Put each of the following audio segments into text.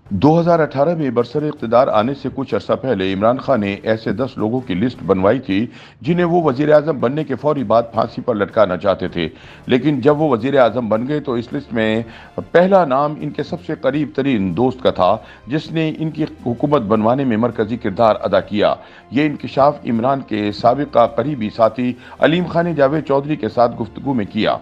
2018 में बरसर-ए-इक़्तिदार आने से कुछ अरसा पहले इमरान खान ने ऐसे 10 लोगों की लिस्ट बनवाई थी जिन्हें वो वज़ीर-ए-आज़म बनने के फौरी बाद फांसी पर लटकाना चाहते थे। लेकिन जब वो वज़ीर-ए-आज़म बन गए तो इस लिस्ट में पहला नाम इनके सबसे करीब तरीन दोस्त का था, जिसने इनकी हुकूमत बनवाने में मरकज़ी किरदार अदा किया। ये इंकिशाफ इमरान के साबिक़ा करीबी साथी अलीम खान ने जावेद चौधरी के साथ गुफ्तगू में किया।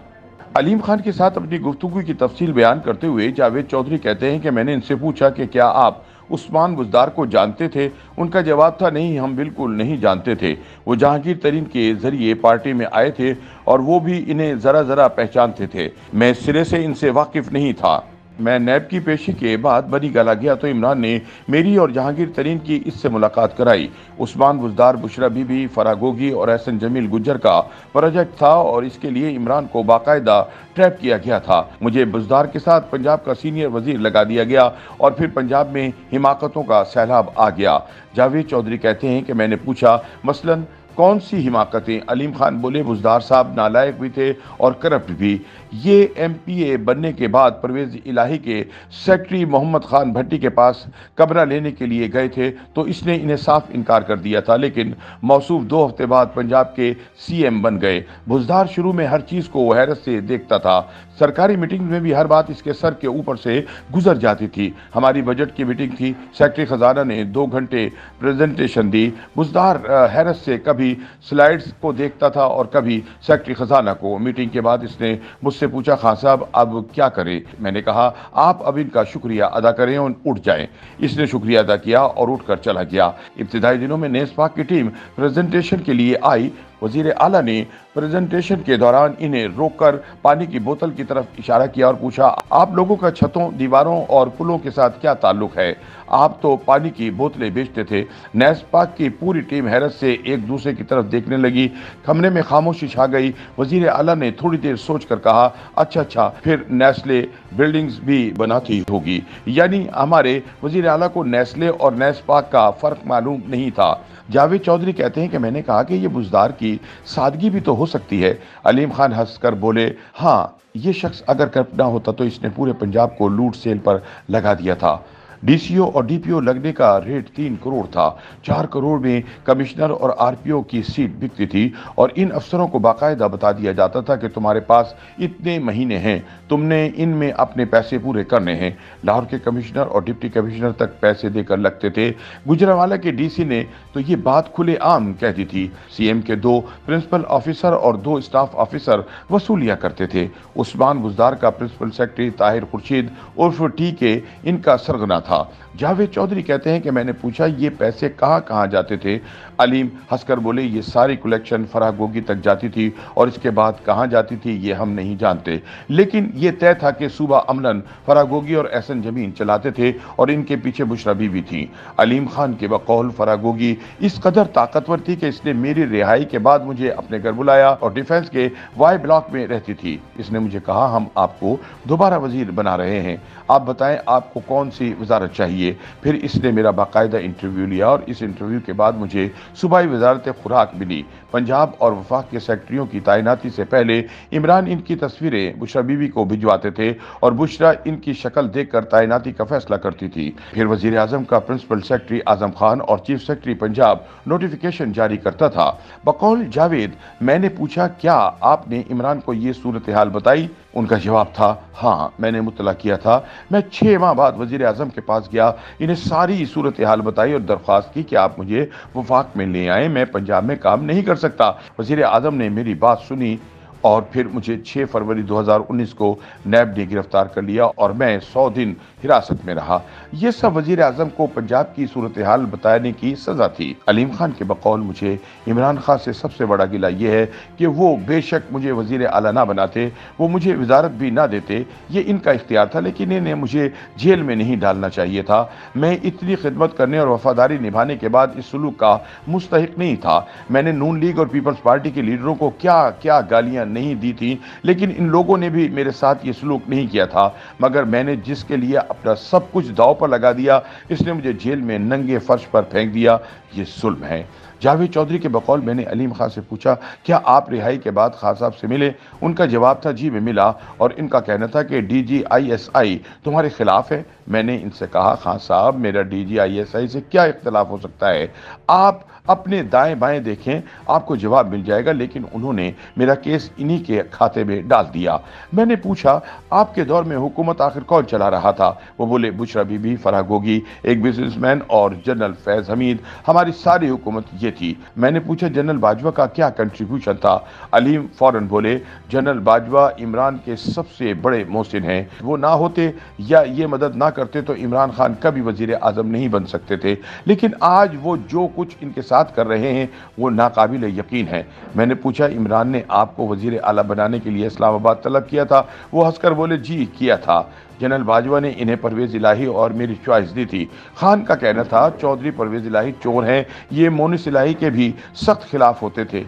अलीम खान के साथ अपनी गुफ्तगू की तफसील बयान करते हुए जावेद चौधरी कहते हैं कि मैंने इनसे पूछा कि क्या आप उस्मान बुज़दार को जानते थे? उनका जवाब था, नहीं, हम बिल्कुल नहीं जानते थे। वो जहांगीर तरीन के ज़रिए पार्टी में आए थे और वो भी इन्हें ज़रा ज़रा पहचानते थे। मैं सिरे से इनसे वाकिफ़ नहीं था। मैं नैब की पेशी के बाद बनी गला गया तो इमरान ने मेरी और जहांगीर तरीन की इससे मुलाकात कराई। उस्मान बुज़दार, बुशरा बीबी, फराह गोगी और एहसन जमील गुज्जर का प्रोजेक्ट था और इसके लिए इमरान को बाकायदा ट्रैप किया गया था। मुझे बुज़दार के साथ पंजाब का सीनियर वजीर लगा दिया गया और फिर पंजाब में हिमाकतों का सैलाब आ गया। जावेद चौधरी कहते हैं कि मैंने पूछा, मसलन कौन सी हिमाकतें? अलीम खान बोले, बुज़दार साहब नालायक भी थे और करप्ट भी। ये MPA बनने के बाद परवेज़ इलाही के सेक्रेटरी मोहम्मद खान भट्टी के पास कमरा लेने के लिए गए थे तो इसने इन्हें साफ इनकार कर दिया था, लेकिन मौसूफ 2 हफ्ते बाद पंजाब के CM बन गए। बुज़दार शुरू में हर चीज़ को हैरत से देखता था। सरकारी मीटिंग में भी हर बात इसके सर के ऊपर से गुजर जाती थी। हमारी बजट की मीटिंग थी, सेक्रेटरी खजाना ने 2 घंटे प्रेजेंटेशन दी। बुज़दार हैरत से कभी स्लाइड्स को देखता था और कभी सेक्रेटरी खजाना को। मीटिंग के बाद इसने मुझसे पूछा, खान साहब अब क्या करें? मैंने कहा, आप अब इनका शुक्रिया अदा करें और उठ जाएं। इसने शुक्रिया अदा किया और उठकर चला गया। इब्तिदाई दिनों में नेस्पाक की टीम प्रेजेंटेशन के लिए आई। वजीर आला ने प्रेजेंटेशन के दौरान इन्हें रोककर पानी की बोतल की तरफ इशारा किया और पूछा, आप लोगों का छतों, दीवारों और पुलों के साथ क्या ताल्लुक है? आप तो पानी की बोतलें बेचते थे। नेस्पाक की पूरी टीम हैरत से एक दूसरे की तरफ देखने लगी। कमरे में खामोशी छा गई। वजीर आला ने थोड़ी देर सोचकर कहा, अच्छा, फिर नेस्ले बिल्डिंग्स भी बनाती होगी। यानी हमारे वजीर आला को नेस्ले और नेस्पाक का फर्क मालूम नहीं था। जावेद चौधरी कहते हैं कि मैंने कहा कि ये बुज़दार की सादगी भी तो हो सकती है। अलीम खान हंसकर बोले, हाँ, ये शख्स अगर करप्ट ना होता तो इसने पूरे पंजाब को लूट सेल पर लगा दिया था। DCO और DPO लगने का रेट 3 करोड़ था। 4 करोड़ में कमिश्नर और RPO की सीट बिकती थी और इन अफसरों को बाकायदा बता दिया जाता था कि तुम्हारे पास इतने महीने हैं, तुमने इनमें अपने पैसे पूरे करने हैं। लाहौर के कमिश्नर और डिप्टी कमिश्नर तक पैसे देकर लगते थे। गुजरांवाला के DC ने तो ये बात खुलेआम कह दी थी। CM के 2 प्रिंसिपल ऑफिसर और 2 स्टाफ ऑफिसर वसूलिया करते थे। उस्मान बुज़दार का प्रिंसिपल सेक्रेटरी ताहिर खुर्शीद उर्फ TK इनका सरगना था। जावेद चौधरी कहते हैं कि मैंने पूछा, ये पैसे कहाँ जाते थे? अलीम हंसकर बोले, ये सारी कलेक्शन फराह गोगी तक जाती थी और इसके बाद कहाँ जाती थी ये हम नहीं जानते, लेकिन ये तय था कि सूबा अमलन फराह गोगी और एहसन जमील चलाते थे और इनके पीछे बुशरा बीबी थी। अलीम खान के बकौल फराह गोगी इस कदर ताकतवर थी कि इसने मेरी रिहाई के बाद मुझे अपने घर बुलाया और डिफेंस के Y ब्लॉक में रहती थी। इसने मुझे कहा, हम आपको दोबारा वजीर बना रहे हैं, आप बताएं आपको कौन सी वजारत चाहिए। फिर इसने मेरा बाकायदा इंटरव्यू लिया और इस इंटरव्यू के बाद मुझे सूबाई वजारत खुराक मिली। पंजाब और वफाक के सेक्रेटरियों की तैनाती से पहले इमरान इनकी तस्वीरें बुशरा बीबी को भिजवाते थे और बुशरा इनकी शक्ल देखकर तैनाती का फैसला करती थी। फिर वजीर आजम का प्रिंसिपल सेक्रेटरी आजम खान और चीफ सेक्रेटरी पंजाब नोटिफिकेशन जारी करता था। बकौल जावेद मैंने पूछा, क्या आपने इमरान को ये सूरत हाल बताई? उनका जवाब था, हाँ, मैंने मुतला किया था। मैं 6 माह बाद वजीर आजम के पास गया, इन्हें सारी सूरत हाल बताई और दरख्वास्त की कि आप मुझे वफाक में ले आए, मैं पंजाब में काम नहीं कर सकता। वजीर आजम ने मेरी बात सुनी और फिर मुझे 6 फरवरी 2019 को नैब ने गिरफ्तार कर लिया और मैं 100 दिन हिरासत में रहा। ये सब वजीर आजम को पंजाब की सूरत हाल बताने की सजा थी। अलीम खान के बकौल मुझे इमरान खान से सबसे बड़ा गिला यह है कि वो बेशक मुझे वजीर आला ना बनाते, वो मुझे वजारत भी ना देते, ये इनका इख्तियार था, लेकिन इन्हें मुझे जेल में नहीं डालना चाहिए था। मैं इतनी खिदमत करने और वफादारी निभाने के बाद इस सुलूक का मुस्तहिक नहीं था। मैंने नून लीग और पीपल्स पार्टी के लीडरों को क्या क्या गालियां नहीं दी थी, लेकिन इन लोगों ने भी मेरे साथ ये सलूक नहीं किया था। मगर मैंने जिसके लिए अपना सब कुछ दांव पर लगा दिया, इसने मुझे जेल में नंगे फर्श पर फेंक दिया। ये जुल्म है। जावेद चौधरी के बकौल मैंने अलीम खान से पूछा, क्या आप रिहाई के बाद खान साहब से मिले? उनका जवाब था, जी मैं मिला और इनका कहना था कि DGISI तुम्हारे खिलाफ है। मैंने इनसे कहा, खान साहब मेरा DGISI से क्या इख्तलाफ हो सकता है, आप अपने दाएं बाएं देखें, आपको जवाब मिल जाएगा। लेकिन उन्होंने मेरा केस इन्हीं के खाते में डाल दिया। मैंने पूछा, आपके दौर में हुकूमत आखिर कौन चला रहा था? वो बोले, बुशरा बीबी, फराह गोगी, एक बिजनेसमैन और जनरल फैज हमीद, हमारी सारी हुकूमत ये थी। मैंने पूछा, जनरल बाजवा का क्या कंट्रीब्यूशन था? अलीम फौरन बोले, जनरल बाजवा इमरान के सबसे बड़े मोहसिन हैं, वो ना होते या ये मदद ना करते तो इमरान खान कभी वजीर आजम नहीं बन सकते थे। लेकिन आज वो जो कुछ इनके साथ कर रहे हैं वो नाकाबिल यकीन है। मैंने पूछा, इमरान ने आपको वजीर आला बनाने के लिए इस्लामाबाद तलब किया था? वो हंसकर बोले, जी किया था। जनरल बाजवा ने इन्हें परवेज इलाही और मेरी चॉइस दी थी। खान का कहना था, चौधरी परवेज इलाही चोर हैं, ये मोनिस इलाही के भी सख्त खिलाफ होते थे।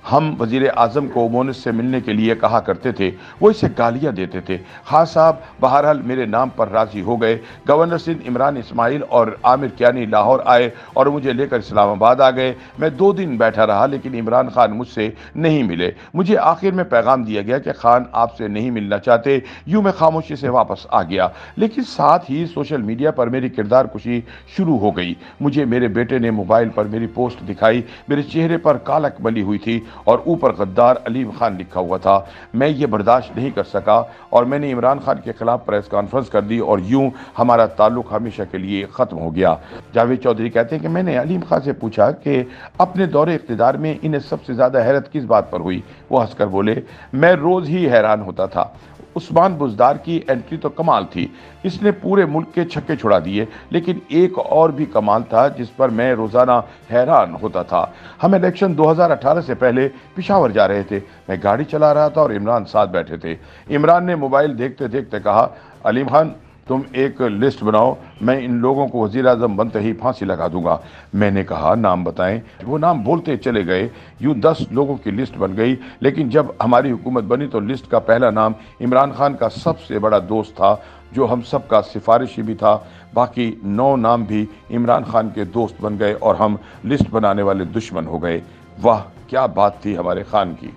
हम वजीर आजम को मोनिस से मिलने के लिए कहा करते थे, वो इसे गालियां देते थे। खान साहब बहरहाल मेरे नाम पर राजी हो गए। गवर्नर सिंध इमरान इस्माइल और आमिर कियानी लाहौर आए और मुझे लेकर इस्लामाबाद आ गए। मैं 2 दिन बैठा रहा, लेकिन इमरान खान मुझसे नहीं मिले। मुझे आखिर में पैगाम दिया गया कि खान आपसे नहीं मिलना चाहते। यूं मैं खामोशी से वापस आ गया। लेकिन साथ ही सोशल मीडिया पर मेरी किरदार कुशी शुरू हो गई। मुझे मेरे बेटे ने मोबाइल पर मेरी पोस्ट दिखाई। मेरे चेहरे पर कालक बली हुई थी और ऊपर गद्दार अलीम खान लिखा हुआ था। मैं ये बर्दाश्त नहीं कर सका और मैंने इमरान खान के खिलाफ प्रेस कॉन्फ्रेंस कर दी और यूं हमारा ताल्लुक हमेशा के लिए ख़त्म हो गया। जावेद चौधरी कहते हैं कि मैंने अलीम खान से पूछा कि अपने दौरे इख्तिदार में इन्हें सबसे ज़्यादा हैरत किस बात पर हुई? वो हंसकर बोले, मैं रोज़ ही हैरान होता था। उस्मान बुज़दार की एंट्री तो कमाल थी, इसने पूरे मुल्क के छक्के छुड़ा दिए। लेकिन एक और भी कमाल था जिस पर मैं रोज़ाना हैरान होता था। हम इलेक्शन 2018 से पहले पिशावर जा रहे थे। मैं गाड़ी चला रहा था और इमरान साथ बैठे थे। इमरान ने मोबाइल देखते देखते कहा, अलीम खान तुम एक लिस्ट बनाओ, मैं इन लोगों को वज़ीर आज़म बनते ही फांसी लगा दूंगा। मैंने कहा, नाम बताएं। वो नाम बोलते चले गए। यूं 10 लोगों की लिस्ट बन गई। लेकिन जब हमारी हुकूमत बनी तो लिस्ट का पहला नाम इमरान खान का सबसे बड़ा दोस्त था, जो हम सब का सिफारिशी भी था। बाकी 9 नाम भी इमरान खान के दोस्त बन गए और हम लिस्ट बनाने वाले दुश्मन हो गए। वाह क्या बात थी हमारे खान की।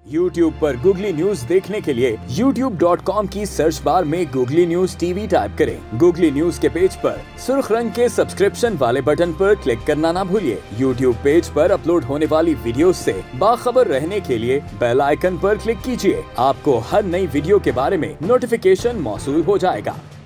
YouTube पर गूगली न्यूज देखने के लिए youtube.com की सर्च बार में गूगली न्यूज टीवी टाइप करें। गूगली न्यूज के पेज पर सुर्ख रंग के सब्सक्रिप्शन वाले बटन पर क्लिक करना ना भूलिए। YouTube पेज पर अपलोड होने वाली वीडियोस से बाखबर रहने के लिए बेल आइकन पर क्लिक कीजिए। आपको हर नई वीडियो के बारे में नोटिफिकेशन मौसूल हो जाएगा।